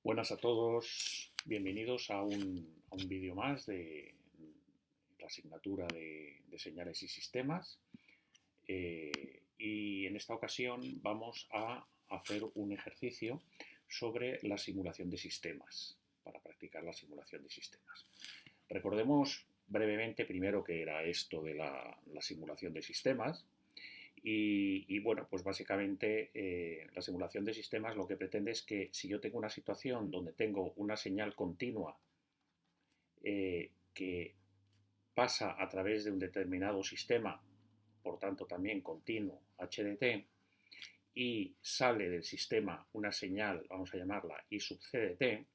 Buenas a todos, bienvenidos a un vídeo más de la asignatura de señales y sistemas. Y en esta ocasión vamos a hacer un ejercicio sobre la simulación de sistemas, para practicar la simulación de sistemas. Recordemos brevemente primero qué era esto de la simulación de sistemas. Bueno, pues básicamente la simulación de sistemas lo que pretende es que si yo tengo una situación donde tengo una señal continua que pasa a través de un determinado sistema, por tanto también continuo HDT, y sale del sistema una señal, vamos a llamarla I sub CDT,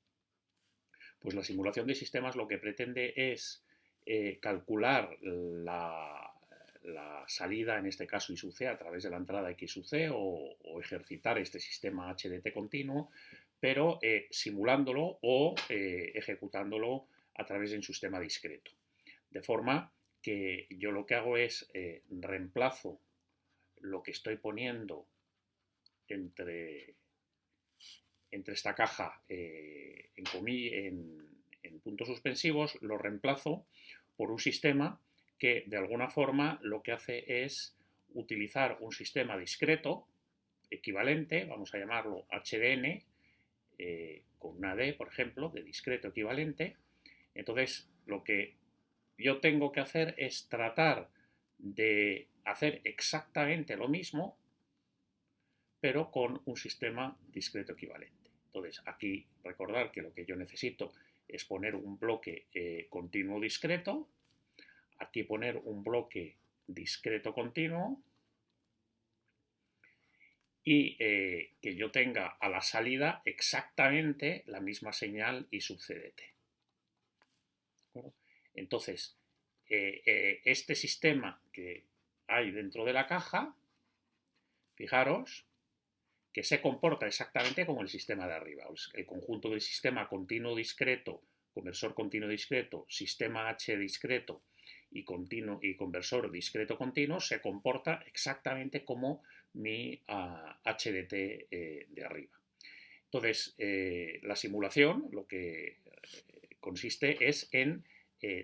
pues la simulación de sistemas lo que pretende es calcular la salida, en este caso I sub C, a través de la entrada X sub C, o ejercitar este sistema HDT continuo, pero simulándolo o ejecutándolo a través de un sistema discreto. De forma que yo lo que hago es reemplazo lo que estoy poniendo entre esta caja en puntos suspensivos, lo reemplazo por un sistema que de alguna forma lo que hace es utilizar un sistema discreto equivalente, vamos a llamarlo HDN, con una D, por ejemplo, de discreto equivalente. Entonces, lo que yo tengo que hacer es tratar de hacer exactamente lo mismo, pero con un sistema discreto equivalente. Entonces, aquí recordar que lo que yo necesito es poner un bloque continuo discreto, aquí poner un bloque discreto continuo, y que yo tenga a la salida exactamente la misma señal I sub CDT. Entonces, este sistema que hay dentro de la caja, fijaros, que se comporta exactamente como el sistema de arriba. El conjunto del sistema continuo discreto, conversor continuo discreto, sistema H discreto y conversor discreto continuo se comporta exactamente como mi HDT de arriba. Entonces, la simulación lo que consiste es en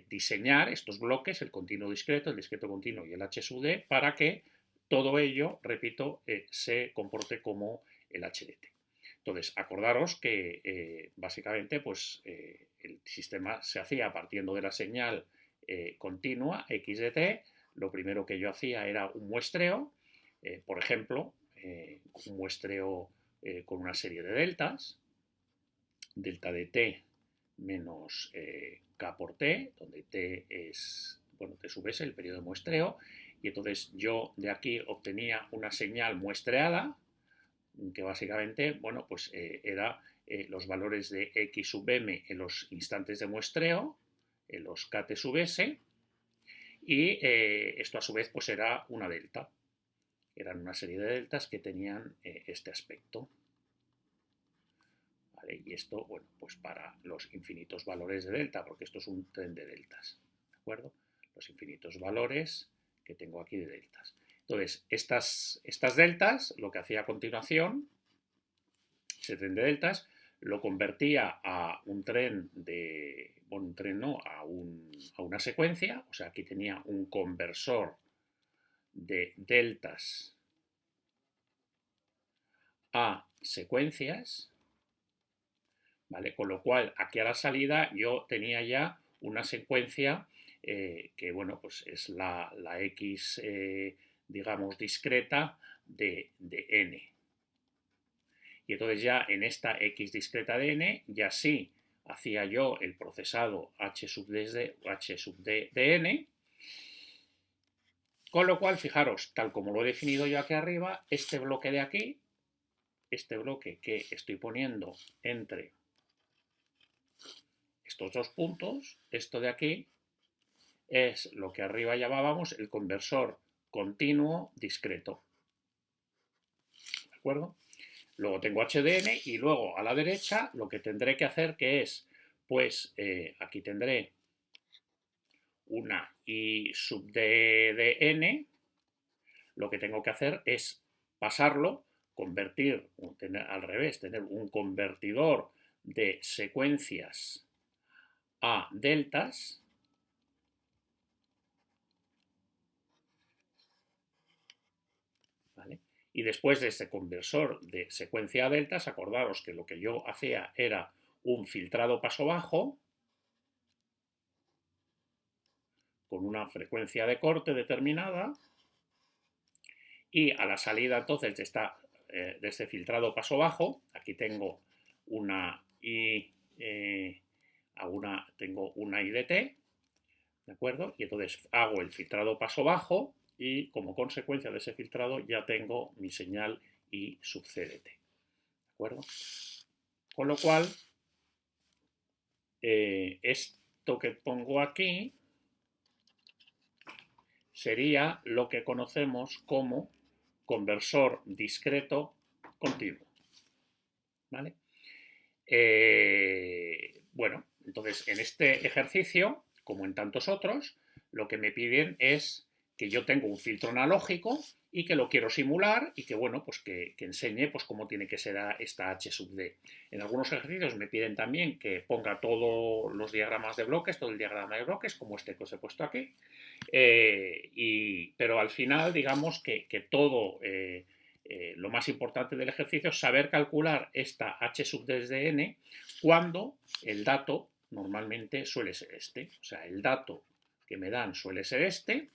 diseñar estos bloques, el continuo discreto, el discreto continuo y el H sub D, para que todo ello, repito, se comporte como el HDT. Entonces, acordaros que básicamente pues, el sistema se hacía partiendo de la señal continua X de T. Lo primero que yo hacía era un muestreo, por ejemplo, un muestreo con una serie de deltas, delta de T menos K por T, donde T es, bueno, T sub S, el periodo de muestreo, y entonces yo de aquí obtenía una señal muestreada, que básicamente, bueno, pues era los valores de X sub M en los instantes de muestreo, en los KT sub S, y esto a su vez pues era una delta. Eran una serie de deltas que tenían este aspecto. ¿Vale? Y esto, bueno, pues para los infinitos valores de delta, porque esto es un tren de deltas, ¿de acuerdo? Los infinitos valores que tengo aquí de deltas. Entonces, estas deltas, lo que hacía a continuación, ese tren de deltas, lo convertía a un tren de, bueno, un tren no, a una secuencia, o sea, aquí tenía un conversor de deltas a secuencias, ¿vale? Con lo cual, aquí a la salida yo tenía ya una secuencia que, bueno, pues es la X, digamos, discreta de n. Y entonces ya en esta X discreta de n, ya sí hacía yo el procesado H sub D de n, con lo cual, fijaros, tal como lo he definido yo aquí arriba, este bloque de aquí, este bloque que estoy poniendo entre estos dos puntos, esto de aquí, es lo que arriba llamábamos el conversor continuo discreto. ¿De acuerdo? Luego tengo HDN y luego a la derecha lo que tendré que hacer que es, pues aquí tendré una I sub D de N, lo que tengo que hacer es pasarlo, convertir, tener, al revés, tener un convertidor de secuencias a deltas, ¿vale? Y después de este conversor de secuencia a deltas, acordaros que lo que yo hacía era un filtrado paso bajo con una frecuencia de corte determinada, y a la salida entonces de este filtrado paso bajo, aquí tengo una I, tengo una I de T, ¿de acuerdo? Y entonces hago el filtrado paso bajo y como consecuencia de ese filtrado ya tengo mi señal I sub C de T, ¿de acuerdo? Con lo cual, esto que pongo aquí sería lo que conocemos como conversor discreto continuo, ¿vale? Bueno, entonces en este ejercicio, como en tantos otros, lo que me piden es que yo tengo un filtro analógico y que lo quiero simular y que, bueno, pues que enseñe pues cómo tiene que ser esta H sub D. En algunos ejercicios me piden también que ponga todos los diagramas de bloques, todo el diagrama de bloques, como este que os he puesto aquí, pero al final, digamos que todo... lo más importante del ejercicio es saber calcular esta H sub D de n cuando el dato normalmente suele ser este. O sea, el dato que me dan suele ser este.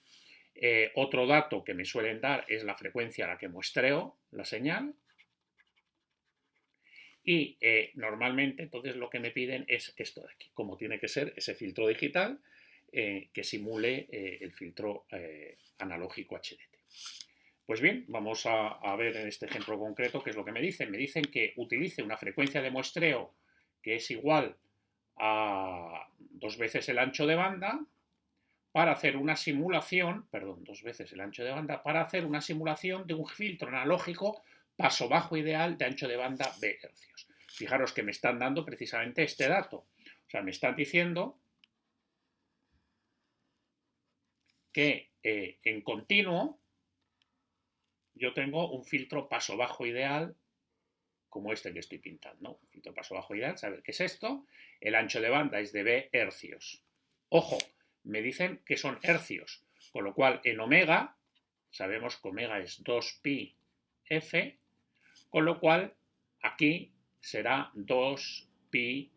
Otro dato que me suelen dar es la frecuencia a la que muestreo la señal. Y normalmente, entonces, lo que me piden es esto de aquí, como tiene que ser ese filtro digital que simule el filtro analógico HDT. Pues bien, vamos a ver en este ejemplo concreto qué es lo que me dicen. Me dicen que utilice una frecuencia de muestreo que es igual a 2 veces el ancho de banda para hacer una simulación, perdón, 2 veces el ancho de banda, para hacer una simulación de un filtro analógico paso bajo ideal de ancho de banda B hercios. Fijaros que me están dando precisamente este dato. O sea, me están diciendo que en continuo yo tengo un filtro paso bajo ideal como este que estoy pintando. Un filtro paso bajo ideal, ¿saber qué es esto? El ancho de banda es de B hercios. Ojo, me dicen que son hercios, con lo cual en omega, sabemos que omega es 2pi f, con lo cual aquí será 2pi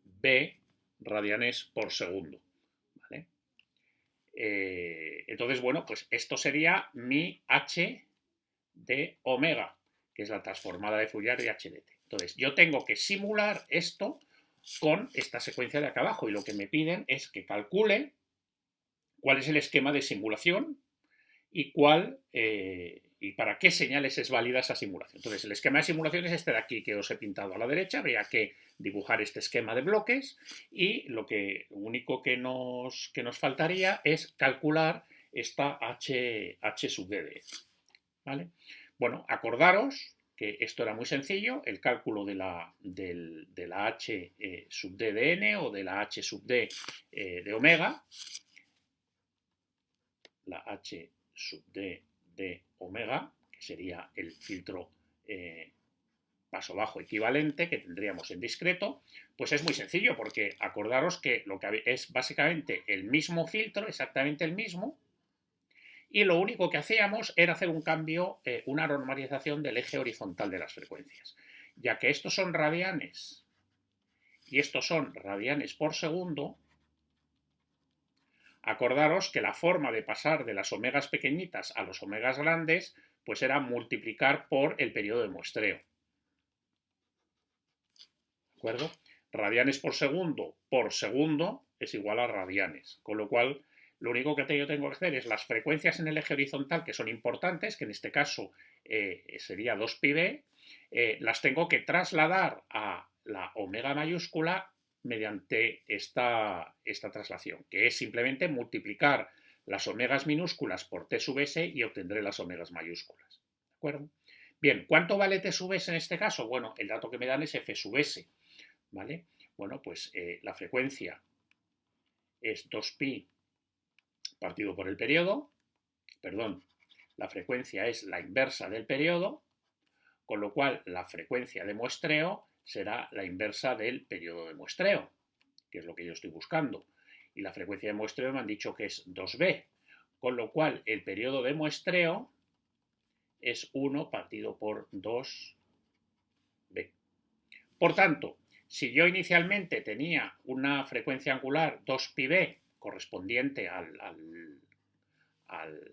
b radianes por segundo. ¿Vale? Entonces, bueno, pues esto sería mi h de omega, que es la transformada de Fourier de HDT. Entonces, yo tengo que simular esto con esta secuencia de acá abajo y lo que me piden es que calcule cuál es el esquema de simulación y y para qué señales es válida esa simulación. Entonces, el esquema de simulación es este de aquí que os he pintado a la derecha. Habría que dibujar este esquema de bloques y lo único que nos faltaría es calcular esta H sub D. ¿Vale? Bueno, acordaros que esto era muy sencillo, el cálculo de la H sub D de n o de la H sub D de omega, la H sub D de omega, que sería el filtro paso bajo equivalente que tendríamos en discreto, pues es muy sencillo porque acordaros que lo que es básicamente el mismo filtro, exactamente el mismo, y lo único que hacíamos era hacer un cambio, una normalización del eje horizontal de las frecuencias. Ya que estos son radianes y estos son radianes por segundo, acordaros que la forma de pasar de las omegas pequeñitas a los omegas grandes pues era multiplicar por el periodo de muestreo. ¿De acuerdo? Radianes por segundo es igual a radianes, con lo cual lo único que yo tengo que hacer es las frecuencias en el eje horizontal que son importantes, que en este caso sería 2πb, las tengo que trasladar a la omega mayúscula mediante esta traslación, que es simplemente multiplicar las omegas minúsculas por t sub s y obtendré las omegas mayúsculas. ¿De acuerdo? Bien, ¿cuánto vale t sub s en este caso? Bueno, el dato que me dan es f sub s. ¿Vale? Bueno, pues la frecuencia es 2pi partido por el periodo, perdón, la frecuencia es la inversa del periodo, con lo cual la frecuencia de muestreo será la inversa del periodo de muestreo, que es lo que yo estoy buscando. Y la frecuencia de muestreo me han dicho que es 2b, con lo cual el periodo de muestreo es 1 partido por 2b. Por tanto, si yo inicialmente tenía una frecuencia angular 2πb correspondiente a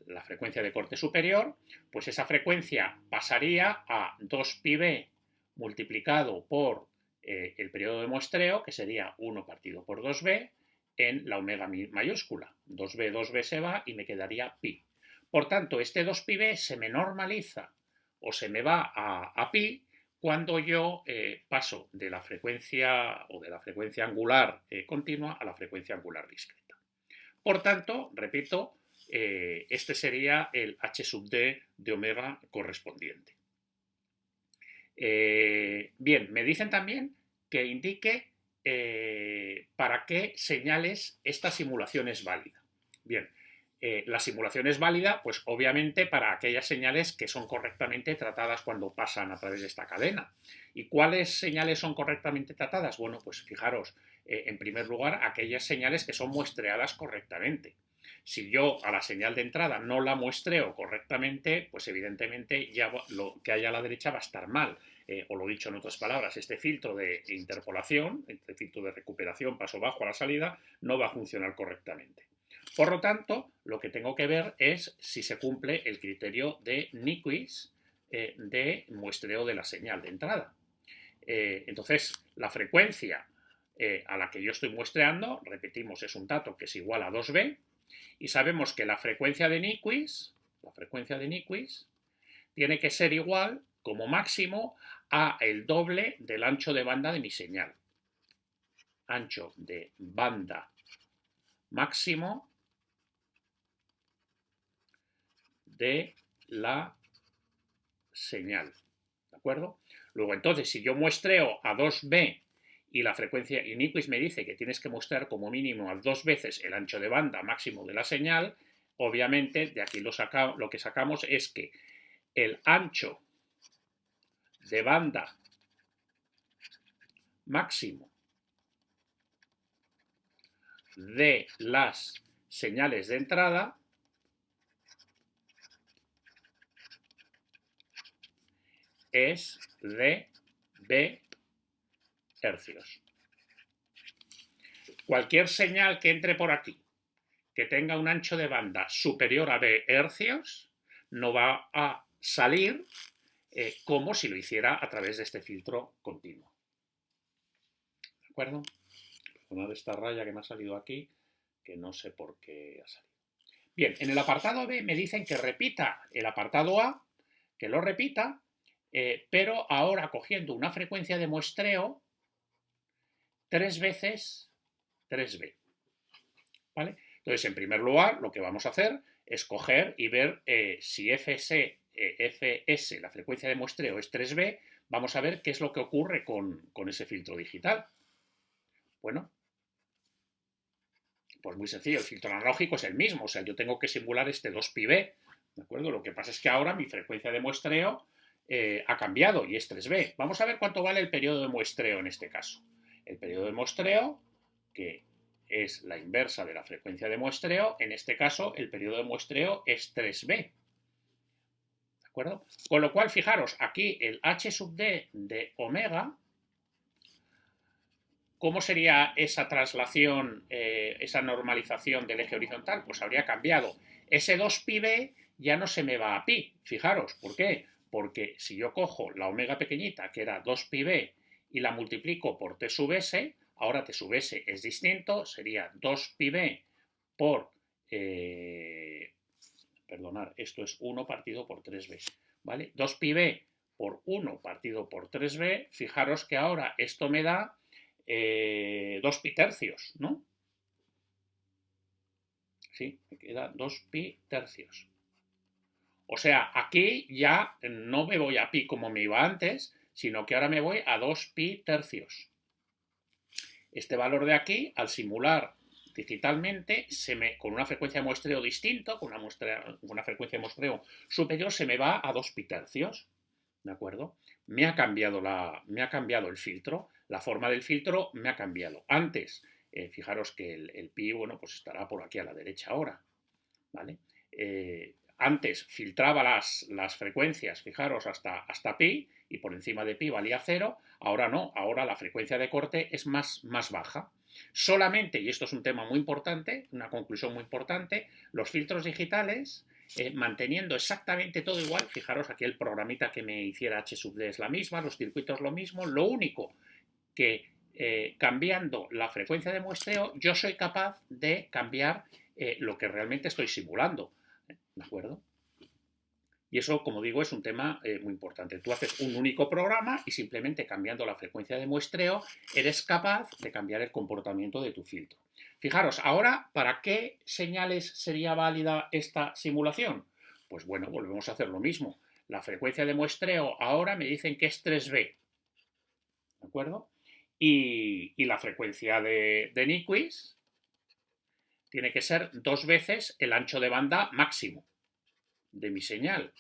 la frecuencia de corte superior, pues esa frecuencia pasaría a 2πb multiplicado por el periodo de muestreo, que sería 1 partido por 2b, en la omega mayúscula. 2b se va y me quedaría pi. Por tanto, este 2πb se me normaliza o se me va a pi cuando yo paso de la frecuencia o de la frecuencia angular continua a la frecuencia angular discreta. Por tanto, repito, este sería el h sub d de omega correspondiente. Bien, me dicen también que indique para qué señales esta simulación es válida. Bien, la simulación es válida, pues obviamente para aquellas señales que son correctamente tratadas cuando pasan a través de esta cadena. ¿Y cuáles señales son correctamente tratadas? Bueno, pues fijaros, en primer lugar, aquellas señales que son muestreadas correctamente. Si yo a la señal de entrada no la muestreo correctamente, pues evidentemente ya lo que hay a la derecha va a estar mal. O lo dicho en otras palabras, este filtro de interpolación, este filtro de recuperación paso bajo a la salida, no va a funcionar correctamente. Por lo tanto, lo que tengo que ver es si se cumple el criterio de Nyquist de muestreo de la señal de entrada. Entonces, la frecuencia a la que yo estoy muestreando, repetimos, es un dato que es igual a 2b, y sabemos que la frecuencia de Nyquist tiene que ser igual, como máximo, a el doble del ancho de banda de mi señal. Ancho de banda máximo de la señal. ¿De acuerdo? Luego, entonces, si yo muestreo a 2b y la frecuencia, y Nyquist me dice que tienes que mostrar como mínimo a 2 veces el ancho de banda máximo de la señal, obviamente de aquí lo que sacamos es que el ancho de banda máximo de las señales de entrada es de b hercios. Cualquier señal que entre por aquí que tenga un ancho de banda superior a b hercios no va a salir como si lo hiciera a través de este filtro continuo. ¿De acuerdo? Perdonad esta raya que me ha salido aquí, que no sé por qué ha salido. Bien, en el apartado B me dicen que repita el apartado A, que lo repita, pero ahora cogiendo una frecuencia de muestreo 3 veces 3b. ¿Vale? Entonces, en primer lugar, lo que vamos a hacer es coger y ver si fs, la frecuencia de muestreo, es 3b, vamos a ver qué es lo que ocurre con ese filtro digital. Bueno, pues muy sencillo, el filtro analógico es el mismo, o sea, yo tengo que simular este 2πb, ¿de acuerdo? Lo que pasa es que ahora mi frecuencia de muestreo ha cambiado y es 3b. Vamos a ver cuánto vale el periodo de muestreo en este caso. El periodo de muestreo, que es la inversa de la frecuencia de muestreo, en este caso el periodo de muestreo es 3b. ¿De acuerdo? Con lo cual, fijaros, aquí el h sub d de omega, ¿cómo sería esa traslación, esa normalización del eje horizontal? Pues habría cambiado. Ese 2πb ya no se me va a pi. Fijaros, ¿por qué? Porque si yo cojo la omega pequeñita, que era 2πb, y la multiplico por t sub s, ahora t sub s es distinto, sería 2πb por... perdonad, esto es 1 partido por 3b, ¿vale? 2πb por 1 partido por 3b, fijaros que ahora esto me da 2 pi tercios, ¿no? Sí, me queda 2 pi tercios. O sea, aquí ya no me voy a pi como me iba antes, sino que ahora me voy a 2 pi tercios. Este valor de aquí, al simular digitalmente, con una frecuencia de muestreo distinto, con una frecuencia de muestreo superior, se me va a 2 pi tercios. ¿De acuerdo? me ha cambiado el filtro, la forma del filtro me ha cambiado. Antes, fijaros que el pi, bueno, pues estará por aquí a la derecha ahora, ¿vale? Antes filtraba las frecuencias, fijaros, hasta pi, y por encima de pi valía 0, ahora no, ahora la frecuencia de corte es más baja. Solamente, y esto es un tema muy importante, una conclusión muy importante, los filtros digitales, manteniendo exactamente todo igual, fijaros aquí el programita que me hiciera H sub D es la misma, los circuitos lo mismo, lo único que cambiando la frecuencia de muestreo yo soy capaz de cambiar lo que realmente estoy simulando, ¿de acuerdo? Y eso, como digo, es un tema muy importante. Tú haces un único programa y simplemente cambiando la frecuencia de muestreo eres capaz de cambiar el comportamiento de tu filtro. Fijaros, ahora, ¿para qué señales sería válida esta simulación? Pues bueno, volvemos a hacer lo mismo. La frecuencia de muestreo ahora me dicen que es 3B, ¿de acuerdo? Y la frecuencia de Nyquist tiene que ser 2 veces el ancho de banda máximo de mi señal,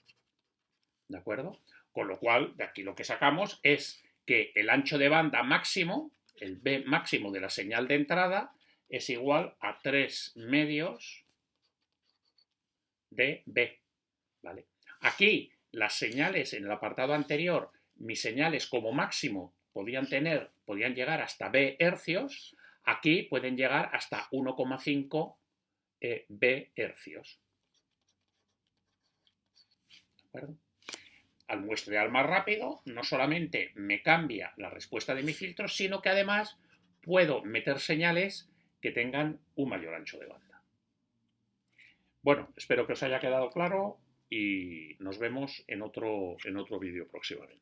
¿de acuerdo? Con lo cual, de aquí lo que sacamos es que el ancho de banda máximo, el B máximo de la señal de entrada, es igual a 3 medios de B, ¿vale? Aquí, las señales en el apartado anterior, mis señales como máximo podían llegar hasta B hercios, aquí pueden llegar hasta 1,5 B hercios. ¿De acuerdo? Al muestrear más rápido, no solamente me cambia la respuesta de mi filtro, sino que además puedo meter señales que tengan un mayor ancho de banda. Bueno, espero que os haya quedado claro y nos vemos en otro vídeo próximamente.